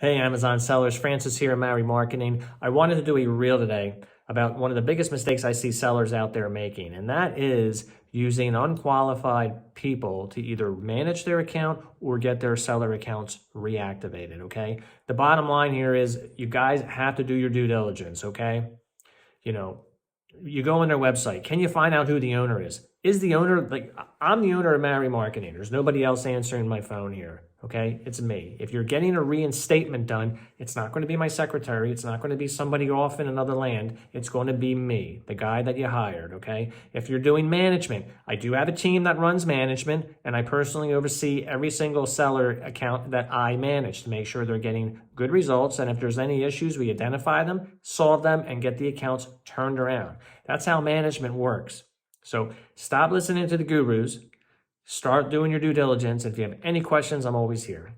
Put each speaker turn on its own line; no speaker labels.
Hey, Amazon sellers, Francis here, Mary Marketing. I wanted to do a reel today about one of the biggest mistakes I see sellers out there making, and that is using unqualified people to either manage their account or get their seller accounts reactivated, okay? The bottom line here is you guys have to do your due diligence, okay? You go on their website. Can you find out who the owner is? Is the owner, I'm the owner of Mary Marketing. There's nobody else answering my phone here, okay? It's me. If you're getting a reinstatement done, it's not going to be my secretary. It's not going to be somebody off in another land. It's going to be me, the guy that you hired, okay? If you're doing management, I do have a team that runs management, and I personally oversee every single seller account that I manage to make sure they're getting good results. And if there's any issues, we identify them, solve them, and get the accounts turned around. That's how management works. So stop listening to the gurus. Start doing your due diligence. If you have any questions, I'm always here.